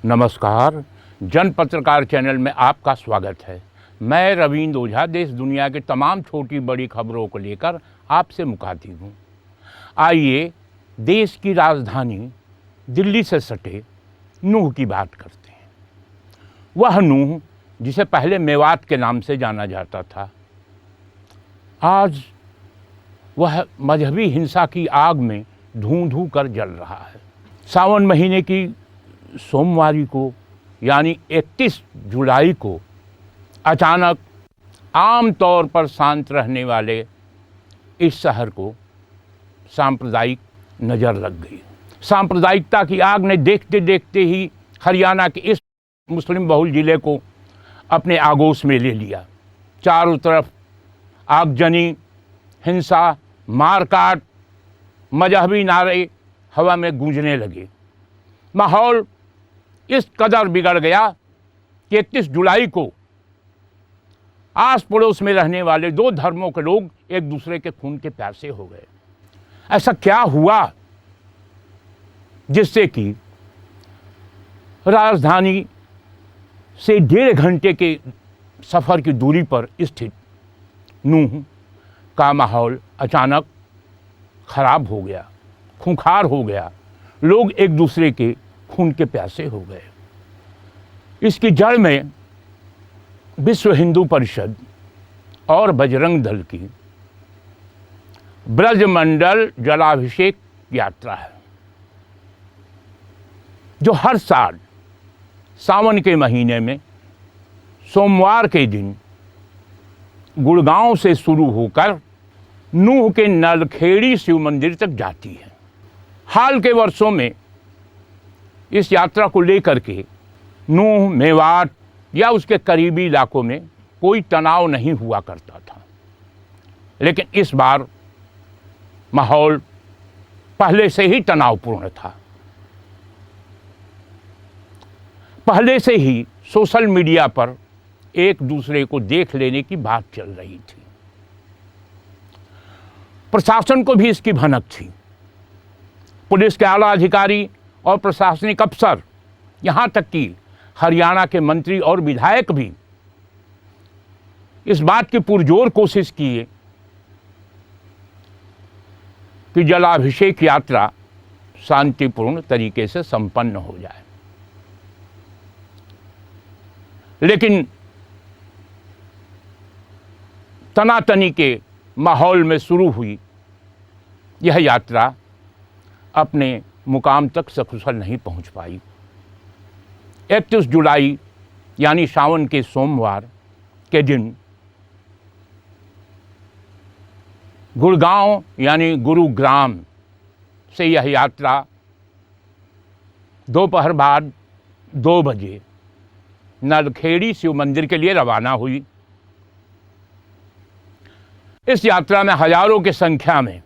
नमस्कार। जन पत्रकार चैनल में आपका स्वागत है। मैं रविंद्र ओझा देश दुनिया के तमाम छोटी बड़ी खबरों को लेकर आपसे मुखातिब हूँ। आइए देश की राजधानी दिल्ली से सटे नूह की बात करते हैं। वह नूह जिसे पहले मेवात के नाम से जाना जाता था, आज वह मजहबी हिंसा की आग में धूं कर जल रहा है। सावन महीने की सोमवारी को यानी 31 जुलाई को अचानक आम तौर पर शांत रहने वाले इस शहर को सांप्रदायिक नज़र लग गई। सांप्रदायिकता की आग ने देखते देखते ही हरियाणा के इस मुस्लिम बहुल ज़िले को अपने आगोश में ले लिया। चारों तरफ आगजनी, हिंसा, मारकाट, मजहबी नारे हवा में गूंजने लगे। माहौल इस कदर बिगड़ गया कि 31 जुलाई को आस पड़ोस में रहने वाले दो धर्मों के लोग एक दूसरे के खून के प्यासे हो गए। ऐसा क्या हुआ जिससे कि राजधानी से 1.5 घंटे के सफ़र की दूरी पर स्थित नूह का माहौल अचानक खराब हो गया, खूंखार हो गया। लोग एक दूसरे के खून के प्यासे हो गए। इसकी जड़ में विश्व हिंदू परिषद और बजरंग दल की ब्रजमंडल जलाभिषेक यात्रा है, जो हर साल सावन के महीने में सोमवार के दिन गुड़गांव से शुरू होकर नूह के नलखेड़ी शिव मंदिर तक जाती है। हाल के वर्षों में इस यात्रा को लेकर के नूह, मेवात या उसके करीबी इलाकों में कोई तनाव नहीं हुआ करता था, लेकिन इस बार माहौल पहले से ही तनावपूर्ण था। पहले से ही सोशल मीडिया पर एक दूसरे को देख लेने की बात चल रही थी। प्रशासन को भी इसकी भनक थी। पुलिस के आला अधिकारी और प्रशासनिक अफसर, यहाँ तक कि हरियाणा के मंत्री और विधायक भी इस बात की पुरजोर कोशिश किए कि जलाभिषेक यात्रा शांतिपूर्ण तरीके से संपन्न हो जाए। लेकिन तनातनी के माहौल में शुरू हुई यह यात्रा अपने मुकाम तक सकुशल नहीं पहुंच पाई। 31 जुलाई यानी सावन के सोमवार के दिन गुड़गांव यानी गुरुग्राम से यह यात्रा दोपहर बाद 2 बजे नलखेड़ी शिव मंदिर के लिए रवाना हुई। इस यात्रा में हजारों की संख्या में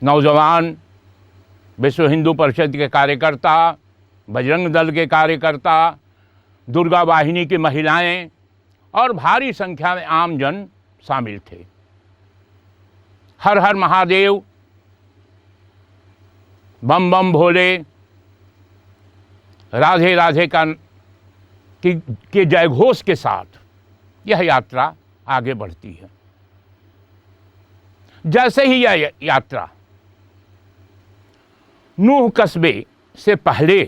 नौजवान, विश्व हिंदू परिषद के कार्यकर्ता, बजरंग दल के कार्यकर्ता, दुर्गा वाहिनी की महिलाएं और भारी संख्या में आमजन शामिल थे। हर हर महादेव, बम बम भोले, राधे राधे के जयघोष के साथ यह यात्रा आगे बढ़ती है। जैसे ही यह यात्रा नूह कस्बे से पहले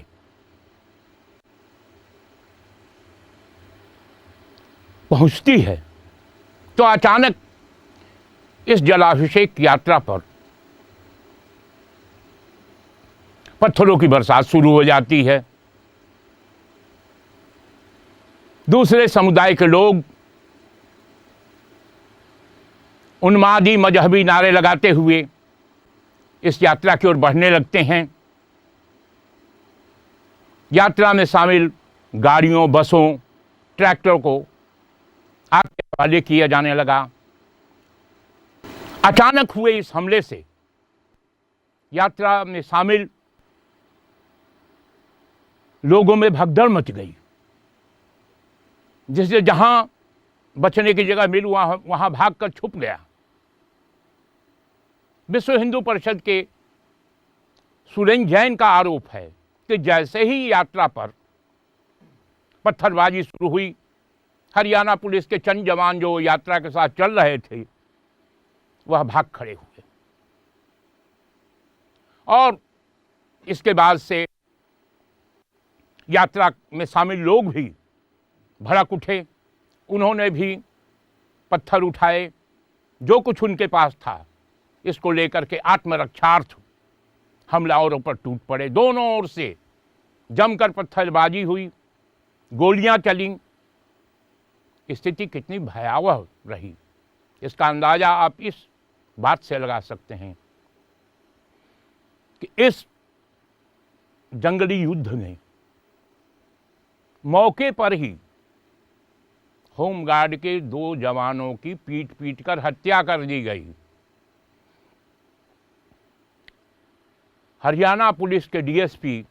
पहुंचती है तो अचानक इस जलाभिषेक यात्रा पर पत्थरों की बरसात शुरू हो जाती है। दूसरे समुदाय के लोग उन्मादी मजहबी नारे लगाते हुए इस यात्रा की ओर बढ़ने लगते हैं। यात्रा में शामिल गाड़ियों, बसों, ट्रैक्टर को आग के हवाले किया जाने लगा। अचानक हुए इस हमले से यात्रा में शामिल लोगों में भगदड़ मच गई, जिससे जहां बचने की जगह मिली वहां भागकर छुप गया। विश्व हिंदू परिषद के सुरेंद्र जैन का आरोप है कि जैसे ही यात्रा पर पत्थरबाजी शुरू हुई, हरियाणा पुलिस के चंद जवान जो यात्रा के साथ चल रहे थे वह भाग खड़े हुए और इसके बाद से यात्रा में शामिल लोग भी भड़क उठे। उन्होंने भी पत्थर उठाए, जो कुछ उनके पास था इसको लेकर के आत्मरक्षार्थ हमलावरों पर टूट पड़े। दोनों ओर से जमकर पत्थरबाजी हुई, गोलियां चलीं। स्थिति कितनी भयावह रही इसका अंदाजा आप इस बात से लगा सकते हैं कि इस जंगली युद्ध में मौके पर ही होमगार्ड के 2 जवानों की पीट पीट कर हत्या कर दी गई। हरियाणा पुलिस के डीएसपी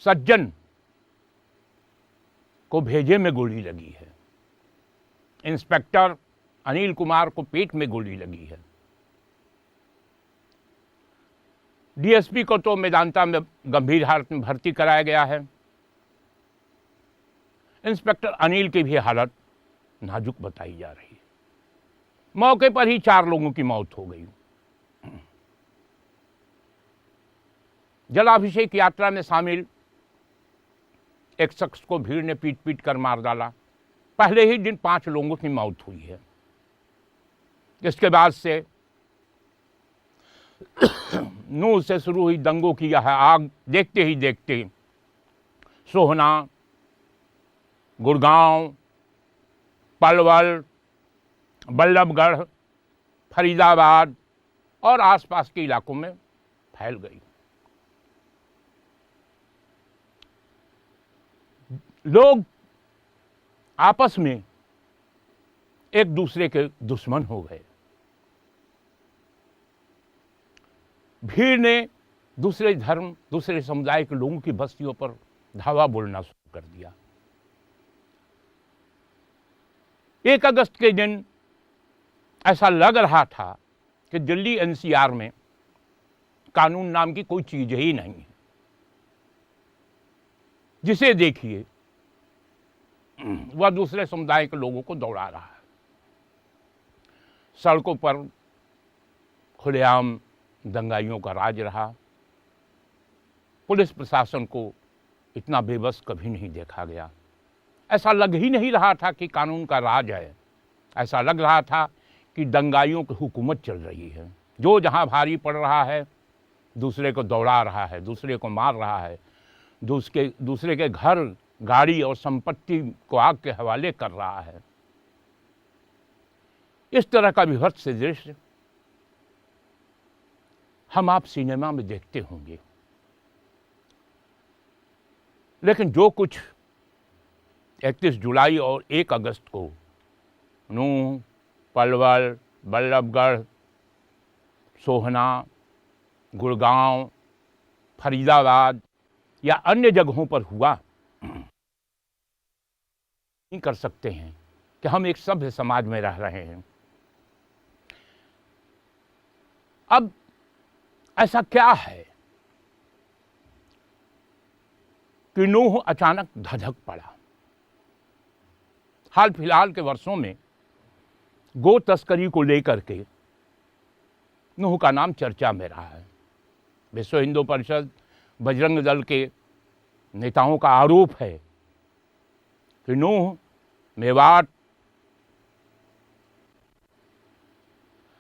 सज्जन को भेजे में गोली लगी है। इंस्पेक्टर अनिल कुमार को पेट में गोली लगी है। डीएसपी को तो मेदांता में गंभीर हालत में भर्ती कराया गया है। इंस्पेक्टर अनिल की भी हालत नाजुक बताई जा रही है। मौके पर ही 4 लोगों की मौत हो गई। जलाभिषेक यात्रा में शामिल एक शख्स को भीड़ ने पीट पीट कर मार डाला। पहले ही दिन 5 लोगों की मौत हुई है। इसके बाद से नूह से शुरू हुई दंगों की यह आग देखते ही देखते सोहना, गुड़गांव, पलवल, बल्लभगढ़, फरीदाबाद और आसपास के इलाकों में फैल गई। लोग आपस में एक दूसरे के दुश्मन हो गए। भीड़ ने दूसरे धर्म, दूसरे समुदाय के लोगों की बस्तियों पर धावा बोलना शुरू कर दिया। 1 अगस्त के दिन ऐसा लग रहा था कि दिल्ली एनसीआर में कानून नाम की कोई चीज ही नहीं है। जिसे देखिए वह दूसरे समुदाय के लोगों को दौड़ा रहा है। सड़कों पर खुलेआम दंगाइयों का राज रहा। पुलिस प्रशासन को इतना बेबस कभी नहीं देखा गया। ऐसा लग ही नहीं रहा था कि कानून का राज है। ऐसा लग रहा था कि दंगाइयों की हुकूमत चल रही है। जो जहां भारी पड़ रहा है दूसरे को दौड़ा रहा है, दूसरे को मार रहा है, दूसरे के घर, गाड़ी और संपत्ति को आग के हवाले कर रहा है। इस तरह का विभत्स दृश्य हम आप सिनेमा में देखते होंगे, लेकिन जो कुछ 31 जुलाई और 1 अगस्त को नूह, पलवल, बल्लभगढ़, सोहना, गुड़गांव, फरीदाबाद या अन्य जगहों पर हुआ, नहीं कर सकते हैं कि हम एक सभ्य समाज में रह रहे हैं। अब ऐसा क्या है कि नूह अचानक धधक पड़ा। हाल फिलहाल के वर्षों में गो तस्करी को लेकर के नूह का नाम चर्चा में रहा है। विश्व हिंदू परिषद, बजरंग दल के नेताओं का आरोप है कि नूह, मेवात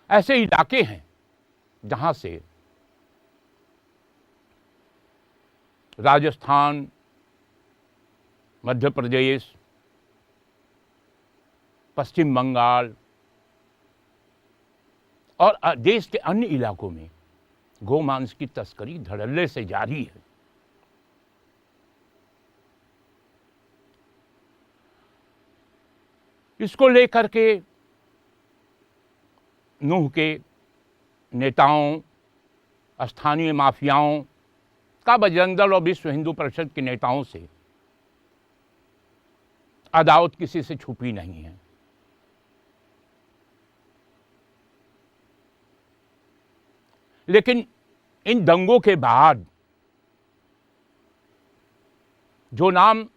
ऐसे इलाके हैं जहां से राजस्थान, मध्य प्रदेश, पश्चिम बंगाल और देश के अन्य इलाकों में गोमांस की तस्करी धड़ल्ले से जारी है। इसको लेकर के नूह के नेताओं, स्थानीय माफियाओं का बजरंग दल और विश्व हिंदू परिषद के नेताओं से अदावत किसी से छुपी नहीं है। लेकिन इन दंगों के बाद जो नाम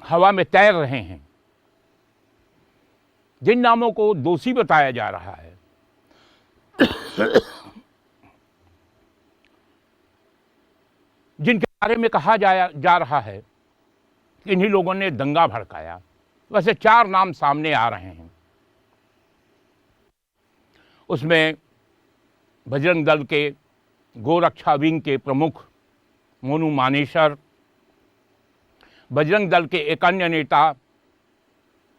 हवा में तैर रहे हैं, जिन नामों को दोषी बताया जा रहा है, जिनके बारे में कहा जा रहा है कि इन्हीं लोगों ने दंगा भड़काया, वैसे 4 नाम सामने आ रहे हैं। उसमें बजरंग दल के गोरक्षा विंग के प्रमुख मोनू मानेसर, बजरंग दल के एक अन्य नेता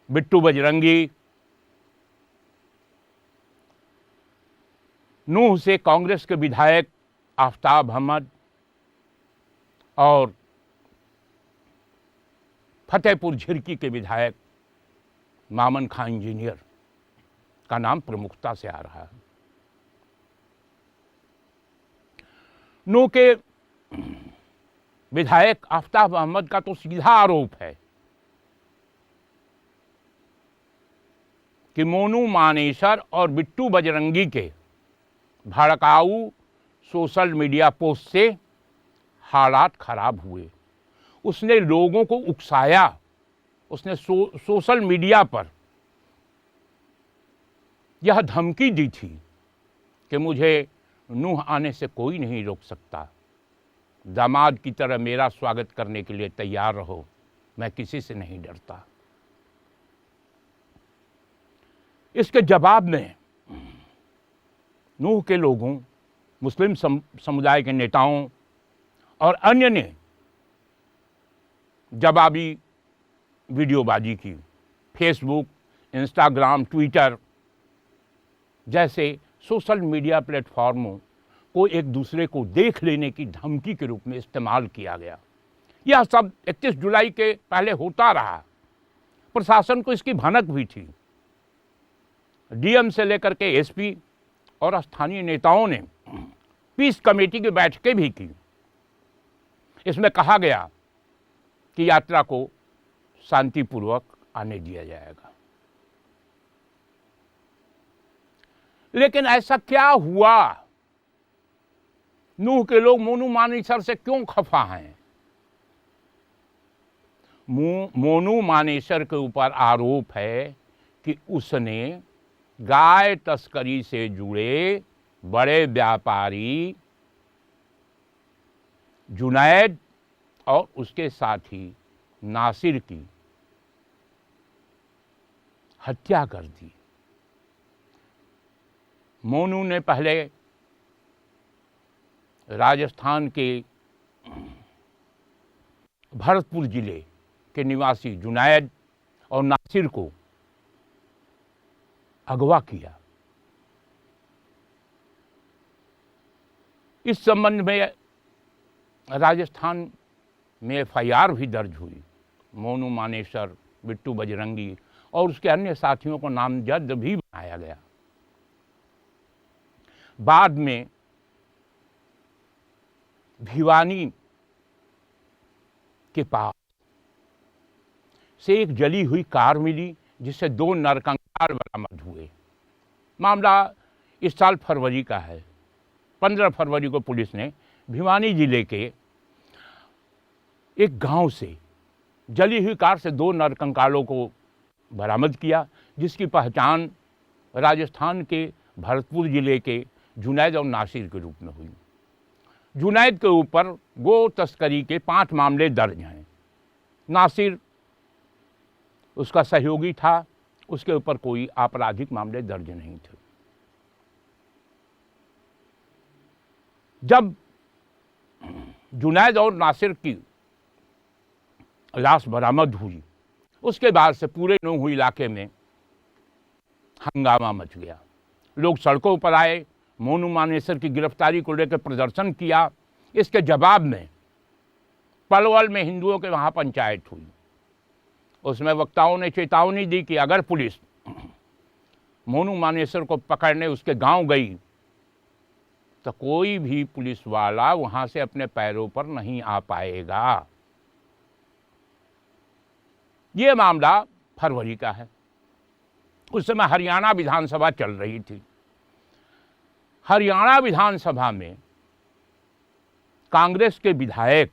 बिट्टू बजरंगी, नूह से कांग्रेस के विधायक आफ्ताब अहमद और फतेहपुर झिरकी के विधायक मामन खां इंजीनियर का नाम प्रमुखता से आ रहा है। नूह के विधायक आफ्ताब अहमद का तो सीधा आरोप है कि मोनू मानेसर और बिट्टू बजरंगी के भड़काऊ सोशल मीडिया पोस्ट से हालात खराब हुए। उसने लोगों को उकसाया, उसने सोशल मीडिया पर यह धमकी दी थी कि मुझे नूह आने से कोई नहीं रोक सकता, दामाद की तरह मेरा स्वागत करने के लिए तैयार रहो, मैं किसी से नहीं डरता। इसके जवाब में नूह के लोगों, मुस्लिम समुदाय के नेताओं और अन्य ने जवाबी वीडियोबाजी की। फेसबुक, इंस्टाग्राम, ट्विटर जैसे सोशल मीडिया प्लेटफॉर्मों को एक दूसरे को देख लेने की धमकी के रूप में इस्तेमाल किया गया। यह सब 31 जुलाई के पहले होता रहा। प्रशासन को इसकी भनक भी थी। डीएम से लेकर के एसपी और स्थानीय नेताओं ने पीस कमेटी की बैठकें भी की। इसमें कहा गया कि यात्रा को शांतिपूर्वक आने दिया जाएगा। लेकिन ऐसा क्या हुआ? नूह के लोग मोनू मानेसर से क्यों खफा हैं? मोनू मानेसर के ऊपर आरोप है कि उसने गाय तस्करी से जुड़े बड़े व्यापारी जुनैद और उसके साथी नासिर की हत्या कर दी। मोनू ने पहले राजस्थान के भरतपुर जिले के निवासी जुनैद और नासिर को अगवा किया। इस संबंध में राजस्थान में एफआईआर भी दर्ज हुई। मोनू मानेसर, बिट्टू बजरंगी और उसके अन्य साथियों को नामजद भी बनाया गया। बाद में भिवानी के पास से एक जली हुई कार मिली जिससे 2 नरकंकाल बरामद हुए। मामला इस साल फरवरी का है। 15 फरवरी को पुलिस ने भिवानी जिले के एक गांव से जली हुई कार से 2 नरकंकालों को बरामद किया, जिसकी पहचान राजस्थान के भरतपुर जिले के जुनैद और नासिर के रूप में हुई। जुनैद के ऊपर गो तस्करी के 5 मामले दर्ज हैं। नासिर उसका सहयोगी था, उसके ऊपर कोई आपराधिक मामले दर्ज नहीं थे। जब जुनैद और नासिर की लाश बरामद हुई, उसके बाद से पूरे नूह इलाके में हंगामा मच गया। लोग सड़कों पर आए, मोनू मानेसर की गिरफ्तारी को लेकर प्रदर्शन किया। इसके जवाब में पलवल में हिंदुओं के वहाँ पंचायत हुई। उसमें वक्ताओं ने चेतावनी दी कि अगर पुलिस मोनू मानेसर को पकड़ने उसके गांव गई तो कोई भी पुलिस वाला वहाँ से अपने पैरों पर नहीं आ पाएगा। ये मामला फरवरी का है। उस समय हरियाणा विधानसभा चल रही थी। हरियाणा विधानसभा में कांग्रेस के विधायक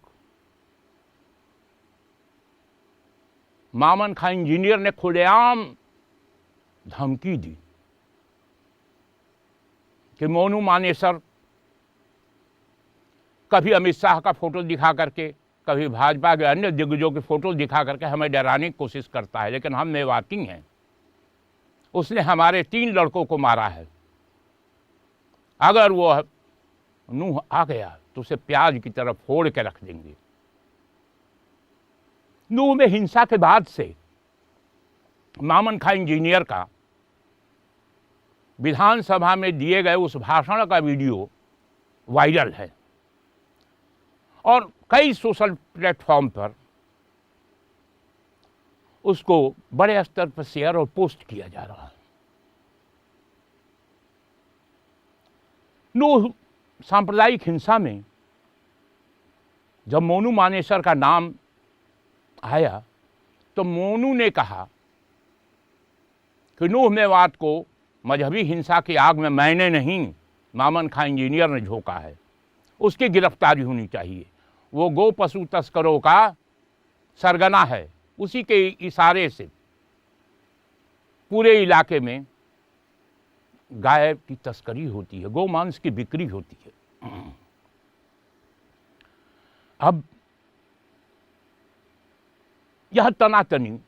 मामन खां इंजीनियर ने खुलेआम धमकी दी कि मोनू मानेसर कभी अमित शाह का फोटो दिखा करके, कभी भाजपा के अन्य दिग्गजों के फोटो दिखा करके हमें डराने की कोशिश करता है, लेकिन हम मेवाती हैं। उसने हमारे 3 लड़कों को मारा है। अगर वो नूह आ गया तो उसे प्याज की तरफ फोड़ के रख देंगे। नूह में हिंसा के बाद से मामन खां इंजीनियर का विधानसभा में दिए गए उस भाषण का वीडियो वायरल है और कई सोशल प्लेटफॉर्म पर उसको बड़े स्तर पर शेयर और पोस्ट किया जा रहा है। नूह सांप्रदायिक हिंसा में जब मोनू मानेसर का नाम आया तो मोनू ने कहा कि नूह मेवात को मजहबी हिंसा की आग में मैंने नहीं, मामन खां इंजीनियर ने झोंका है, उसकी गिरफ्तारी होनी चाहिए। वो गो पशु तस्करों का सरगना है, उसी के इशारे से पूरे इलाके में गाय की तस्करी होती है, गौ मांस की बिक्री होती है। अब यह तनातनी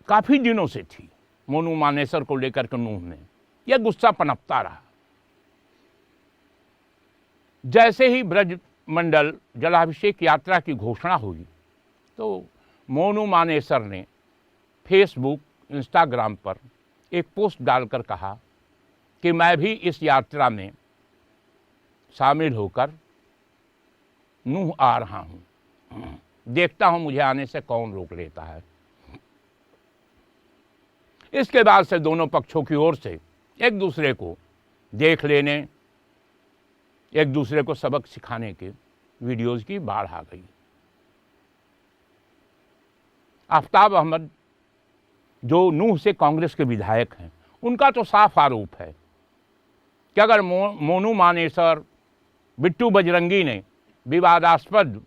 काफी दिनों से थी मोनू मानेसर को लेकर के नूह में। यह गुस्सा पनपता रहा। जैसे ही ब्रज मंडल जलाभिषेक यात्रा की घोषणा हुई तो मोनू मानेसर ने फेसबुक, इंस्टाग्राम पर एक पोस्ट डालकर कहा कि मैं भी इस यात्रा में शामिल होकर नूह आ रहा हूं, देखता हूं मुझे आने से कौन रोक लेता है। इसके बाद से दोनों पक्षों की ओर से एक दूसरे को देख लेने, एक दूसरे को सबक सिखाने के वीडियोस की बाढ़ आ गई। आफ्ताब अहमद जो नूह से कांग्रेस के विधायक हैं, उनका तो साफ आरोप है कि अगर मोनू मानेसर, बिट्टू बजरंगी ने विवादास्पद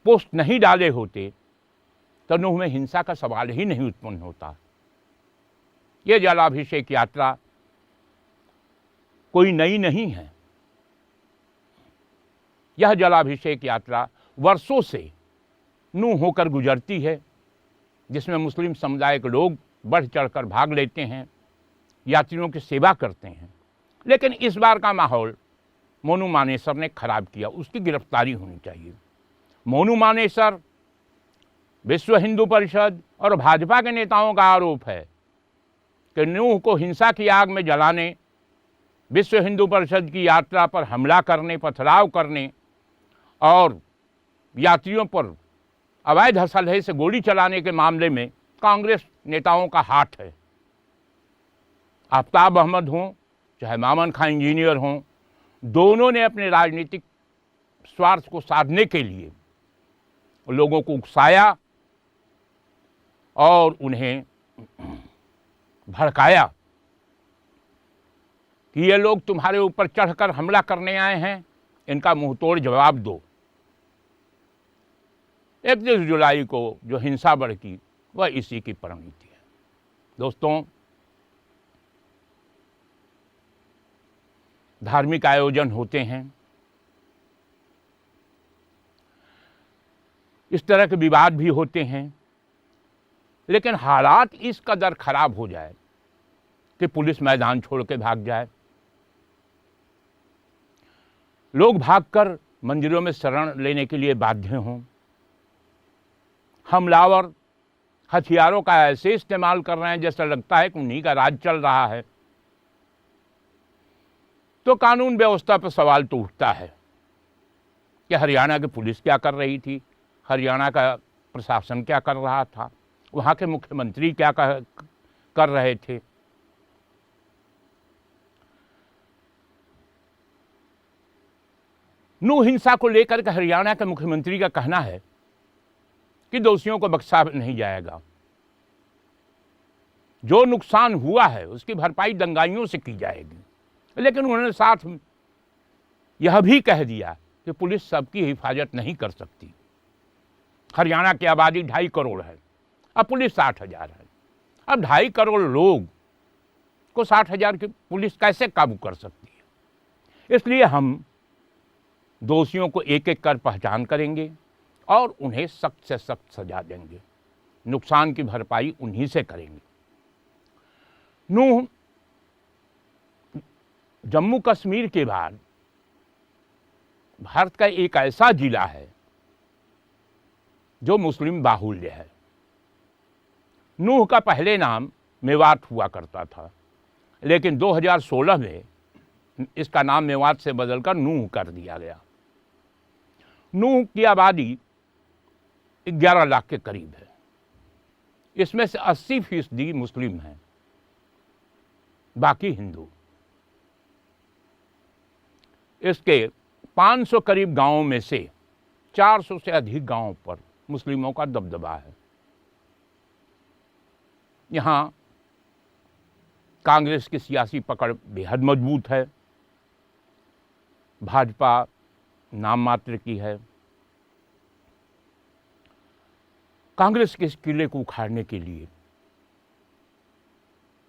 पोस्ट नहीं डाले होते तो नूह में हिंसा का सवाल ही नहीं उत्पन्न होता। ये जलाभिषेक यात्रा कोई नई नहीं है। यह जलाभिषेक यात्रा वर्षों से नूह होकर गुजरती है, जिसमें मुस्लिम समुदाय के लोग बढ़ चढ़कर भाग लेते हैं, यात्रियों की सेवा करते हैं। लेकिन इस बार का माहौल मोनू मानेसर ने खराब किया, उसकी गिरफ्तारी होनी चाहिए। मोनू मानेसर, विश्व हिंदू परिषद और भाजपा के नेताओं का आरोप है कि नूह को हिंसा की आग में जलाने, विश्व हिंदू परिषद की यात्रा पर हमला करने, पथराव करने और यात्रियों पर अवैध असलहे से गोली चलाने के मामले में कांग्रेस नेताओं का हाथ है। आफ्ताब अहमद हों चाहे मामन खां इंजीनियर हों, दोनों ने अपने राजनीतिक स्वार्थ को साधने के लिए लोगों को उकसाया और उन्हें भड़काया कि ये लोग तुम्हारे ऊपर चढ़कर हमला करने आए हैं, इनका मुंहतोड़ जवाब दो। 31 जुलाई को जो हिंसा भड़की वह इसी की परिणति है। दोस्तों, धार्मिक आयोजन होते हैं, इस तरह के विवाद भी होते हैं, लेकिन हालात इस कदर खराब हो जाए कि पुलिस मैदान छोड़ के भाग जाए, लोग भागकर मंदिरों में शरण लेने के लिए बाध्य हों, हमलावर हथियारों का ऐसे इस्तेमाल कर रहे हैं जैसा लगता है कि उन्हीं का राज चल रहा है, तो कानून व्यवस्था पर सवाल तो उठता है कि हरियाणा की पुलिस क्या कर रही थी, हरियाणा का प्रशासन क्या कर रहा था, वहाँ के मुख्यमंत्री क्या कर रहे थे। नूह हिंसा को लेकर के हरियाणा के मुख्यमंत्री का कहना है कि दोषियों को बख्शा नहीं जाएगा, जो नुकसान हुआ है उसकी भरपाई दंगाइयों से की जाएगी। लेकिन उन्होंने साथ यह भी कह दिया कि पुलिस सबकी हिफाजत नहीं कर सकती। हरियाणा की आबादी 2.5 करोड़ है, अब पुलिस 60,000 है। अब 2.5 करोड़ लोग को 60,000 की पुलिस कैसे काबू कर सकती है? इसलिए हम दोषियों को एक एक कर पहचान करेंगे और उन्हें सख्त से सख्त सजा देंगे। नुकसान की भरपाई उन्हीं से करेंगे। नूह जम्मू कश्मीर के बाद भारत का एक ऐसा जिला है जो मुस्लिम बाहुल्य है। नूह का पहले नाम मेवात हुआ करता था, लेकिन 2016 में इसका नाम मेवात से बदलकर नूह कर दिया गया। नूह की आबादी 11 लाख के करीब है। इसमें से 80% मुस्लिम हैं, बाकी हिंदू। इसके 500 करीब गांवों में से 400 से अधिक गांवों पर मुस्लिमों का दबदबा है। यहाँ कांग्रेस की सियासी पकड़ बेहद मजबूत है। भाजपा नाम मात्र की है। कांग्रेस के इस किले को उखाड़ने के लिए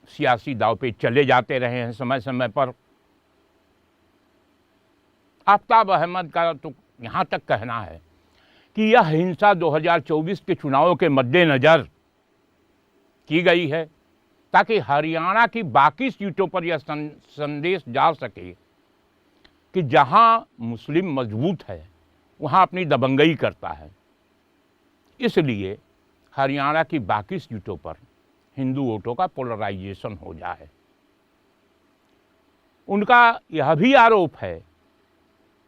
सियासी दांव पे चले जाते रहे हैं समय समय पर। आफ्ताब अहमद का तो यहाँ तक कहना है कि यह हिंसा 2024 के चुनावों के मद्देनज़र की गई है ताकि हरियाणा की बाकी सीटों पर यह संदेश जा सके कि जहाँ मुस्लिम मजबूत है वहाँ अपनी दबंगई करता है। इसलिए हरियाणा की बाकी सीटों पर हिंदू वोटों का पोलराइजेशन हो जाए। उनका यह भी आरोप है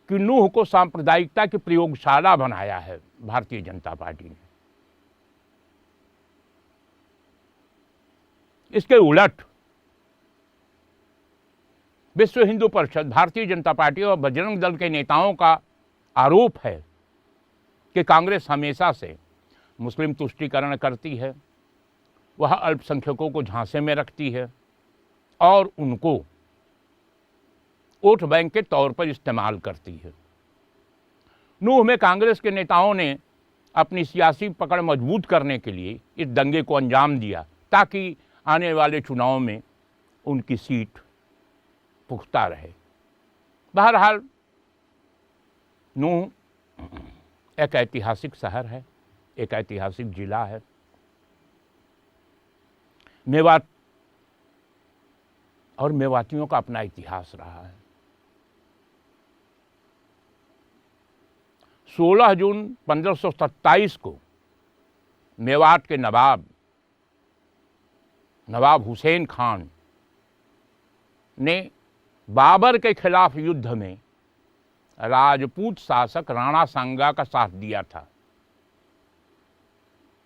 कि नूह को सांप्रदायिकता की प्रयोगशाला बनाया है भारतीय जनता पार्टी ने। इसके उलट विश्व हिंदू परिषद, भारतीय जनता पार्टी और बजरंग दल के नेताओं का आरोप है कि कांग्रेस हमेशा से मुस्लिम तुष्टीकरण करती है, वह अल्पसंख्यकों को झांसे में रखती है और उनको वोट बैंक के तौर पर इस्तेमाल करती है। नूह में कांग्रेस के नेताओं ने अपनी सियासी पकड़ मजबूत करने के लिए इस दंगे को अंजाम दिया ताकि आने वाले चुनाव में उनकी सीट पुख्ता रहे। बहरहाल नूह एक ऐतिहासिक शहर है, एक ऐतिहासिक जिला है। मेवात और मेवातियों का अपना इतिहास रहा है। 16 जून 1527 को मेवात के नवाब हुसैन खान ने बाबर के खिलाफ युद्ध में राजपूत शासक राणा सांगा का साथ दिया था,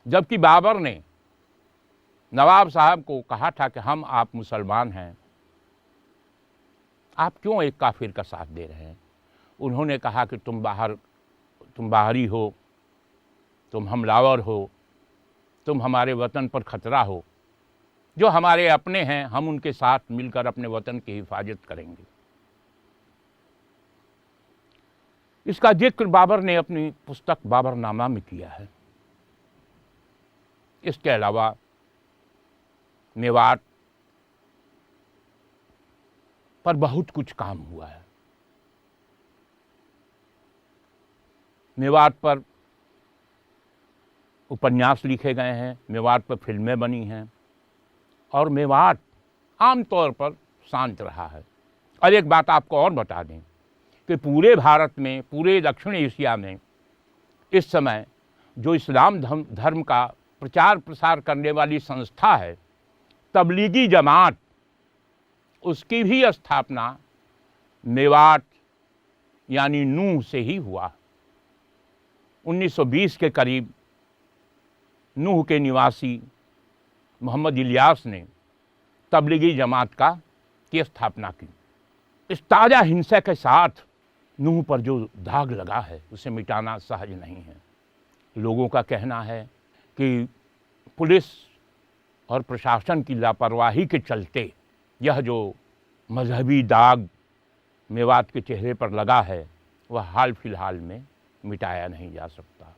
जबकि बाबर ने नवाब साहब को कहा था कि हम आप मुसलमान हैं, आप क्यों एक काफिर का साथ दे रहे हैं। उन्होंने कहा कि तुम बाहरी हो, तुम हमलावर हो, तुम हमारे वतन पर खतरा हो। जो हमारे अपने हैं हम उनके साथ मिलकर अपने वतन की हिफाजत करेंगे। इसका जिक्र बाबर ने अपनी पुस्तक बाबरनामा में किया है। इसके अलावा मेवात पर बहुत कुछ काम हुआ है। मेवात पर उपन्यास लिखे गए हैं, मेवात पर फिल्में बनी हैं और मेवात आमतौर पर शांत रहा है। और एक बात आपको और बता दें कि पूरे भारत में, पूरे दक्षिण एशिया में इस समय जो इस्लाम धर्म का प्रचार प्रसार करने वाली संस्था है तबलीगी जमात, उसकी भी स्थापना मेवात यानी नूह से ही हुआ। 1920 के करीब नूह के निवासी मोहम्मद इलियास ने तबलीगी जमात की स्थापना की। इस ताज़ा हिंसा के साथ नूह पर जो दाग लगा है उसे मिटाना सहज नहीं है। लोगों का कहना है कि पुलिस और प्रशासन की लापरवाही के चलते यह जो मजहबी दाग मेवात के चेहरे पर लगा है, वह हाल फिलहाल में मिटाया नहीं जा सकता।